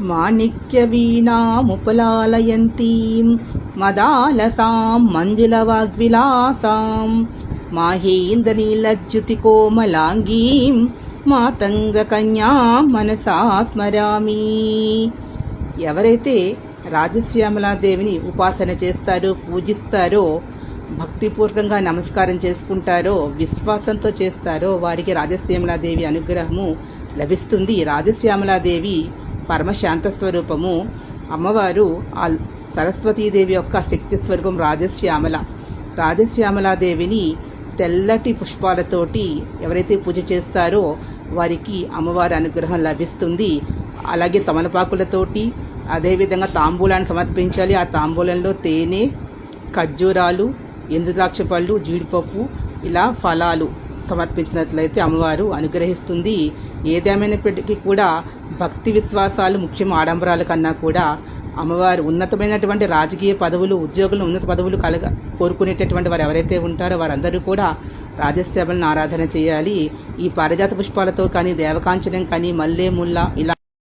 మాణిక్యవీణాముపలాలయంతీం మదాలసాం మంజులవాగ్విలాసాం మాహేంద్రనీలజ్యుతికోమలాంగీం మాతంగకన్యా మనసా స్మరామి. ఎవరైతే రాజశ్యామలాదేవిని ఉపాసన చేస్తారో, పూజిస్తారో, భక్తిపూర్వకంగా నమస్కారం చేసుకుంటారో, విశ్వాసంతో చేస్తారో వారికి రాజశ్యామలాదేవి అనుగ్రహము లభిస్తుంది. రాజశ్యామలాదేవి పరమశాంత స్వరూపము. అమ్మవారు ఆ సరస్వతీదేవి యొక్క శక్తి స్వరూపం రాజశ్యామలాదేవిని తెల్లటి పుష్పాలతోటి ఎవరైతే పూజ చేస్తారో వారికి అమ్మవారి అనుగ్రహం లభిస్తుంది. అలాగే తమలపాకులతోటి, అదేవిధంగా తాంబూలాన్ని సమర్పించాలి. ఆ తాంబూలంలో తేనె, ఖర్జూరాలు, ఎండుద్రాక్ష పళ్ళు, జీడిపప్పు, ఇలా ఫలాలు సమర్పించినట్లయితే అమ్మవారు అనుగ్రహిస్తుంది. ఏదేమైనప్పటికీ కూడా భక్తి విశ్వాసాలు ముఖ్యం. ఆడంబరాల కన్నా కూడా అమ్మవారు ఉన్నతమైనటువంటి రాజకీయ పదవులు, ఉద్యోగులు, ఉన్నత పదవులు కోరుకునేటటువంటి వారు ఎవరైతే ఉంటారో వారందరూ కూడా రాజశ్యామలను ఆరాధన చేయాలి. ఈ పారిజాత పుష్పాలతో కానీ, దేవకాంచనం కానీ, మల్లె ముల్ల ఇలా